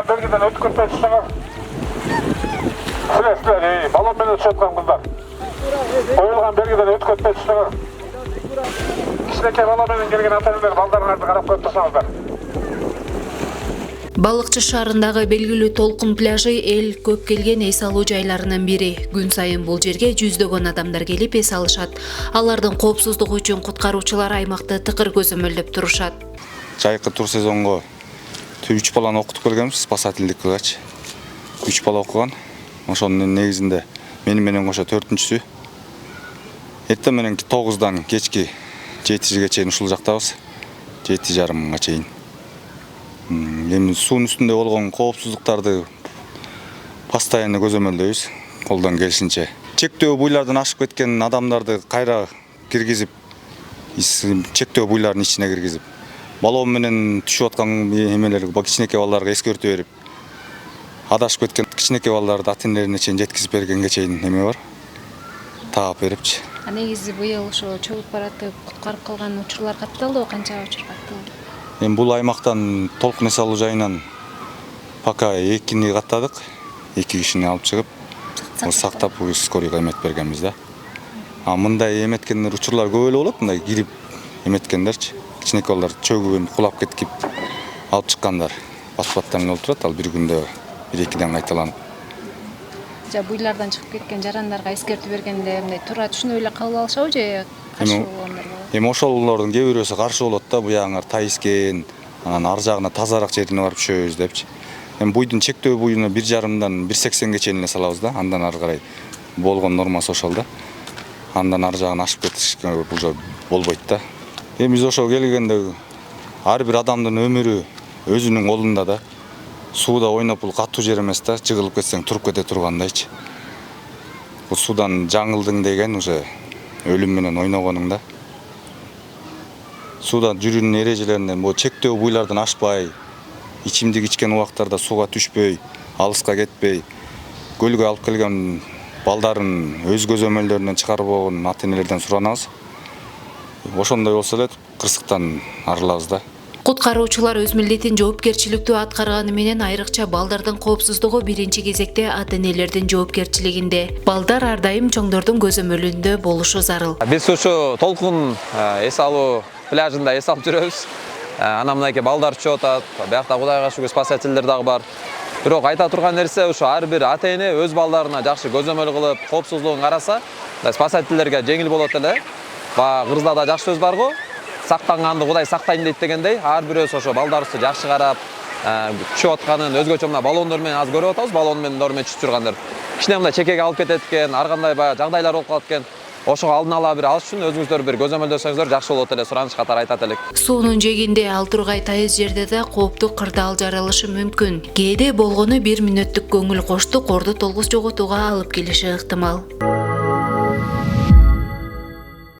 Коюлган белгиден өтүп кетпейсиңер. Силер, балон менен өтүп жаткан кыздар. Коюлган белгиден өтүп кетпейсиңер. Кичинекей бала менен келген ата-энелер балдарыңарды карап коюп турсаңыздар. Балыкчы шаарындагы белгилүү Толкун пляжы эл көп келген эс алуу жайларынын бири. Күн сайын бул жерге жүздөгөн адамдар келип эс алышат. Алардын коопсуздугу үчүн куткаруучулар аймакты тыкыр көзөмөлдөп турушат. Жайкы тур сезонго 3 баланы окутуп келгенбиз, спасательдик кылгач. 3 бала окуган. Ошонун негизинде менен кошо 4-чүсү. Эртең менен 9-дан кечки 7-ге чейин ушул жактабыз. 7:30-га чейин. Эми суунун үстүндө болгон коопсуздуктарды постоянно көзөмөлдөйбүз, колдон келишинче. Чектөө буйлардан ашып кеткен адамдарды кайра киргизип, чектөө буйлардын ичине киргизип, балон менен түшүп аткан эмелерге, кичинекей балдарга эскертүү берип, адашып кеткен кичинекей балдарды ата-энелерине чейин жеткизип бергенге чейин эме бар. Таап берипчи. Негизи быйыл ошо чөгүп баратып куткарып калган учурлар катталдыбы? Канча учур катталды? Эми бул аймактан Толкун эс алуу жайынан пока 2-ни каттадык. 2 кишини алып чыгып, сактап скорыйга эмет бергенбиз да. Мындай эметкендер учурлар көп эле болот, мындай кирип эметкендерчи. Кичинекей балдар чөгүп кулап кетип алып чыккандар. Баспаттан эле болуп турат, ал бир күндө 1-2ден кайталанып. Буйлардан чыгып кеткен жарандарга эскертүү бергенде мындай туура түшүнүп эле кабыл алышабы же каршы болгондор болобу? Эми ошолордун кээ бирөөсү каршы болот да, буягыңар тайискен, анан ар жагына тазараак жерине барып түшөбүз депчи. Эми буйдун чектөө буюна 1,5-дан 1,80ге чейин эле салабыз да, андан ары карай болгон нормасы ошол да. Андан ар жагын ашып кетишке бул болбойт да. Эми биз ошо келгенде ар бир адамдын өмүрү өзүнүн колунда да. Сууда ойноп бул катуу жер эмес да, жыгылып кетсең туруп кете тургандайчы. Бул судан жаңылдың деген уже өлүм менен ойногонуң да. Сууда жүрүүнүн эрежелеринен бул чектөө буйлардан ашпай, ичимдик ичкен убактарда сууга түшпөй, алыска кетпей, көлгө алып келген балдарын өз көзөмөлдөрүнөн чыгарбогон ата-энелерден суранабыз. Ошондой болсо эле кырсыктан арылабыз да. Куткаруучулар өз милдетин жоопкерчиликтүү аткарганы менен айрыкча балдардын коопсуздугу биринчи кезекте ата-энелердин жоопкерчилигинде. Балдар ар дайым чоңдордун көзөмөлүндө болушу зарыл. Биз ушу Толкун эс алуу пляжында эс алып жүрөбүз. Анан мынакей балдар түшүп атат. Биякта Кудайга шүгүр спасательдер дагы бар. Бирок айта турган нерсе ушу ар бир ата-эне өз балдарына жакшы көзөмөл кылып, коопсуздугун караса, спасательдерге жеңил болот эле. Кыргызда да жакшы сөз бар го. Сактанганды Кудай сактайын дейт дегендей, ар бирөөсү ошо балдарыбызды жакшы карап, түшүп атканын өзгөчө мына баллондар менен аз көрүп атабыз, баллон менен доор менен түшүп тургандар. Кичине мындай чекеге алып кетет экен, ар кандай жагдайлар болуп калат экен. Ошого алдын ала бир алыш үчүн өзүңүздөр бир көзөмөлдөсөңүздөр жакшы болот эле, сураныч катары айтат элек. Суунун жээгинде ал тургай тайыз жерде да кооптуу кырдаал жаралышы мүмкүн. Кээде болгону 1 мүнөттүк көңүл коштук орду толгус жоготууга алып келиши ыктымал.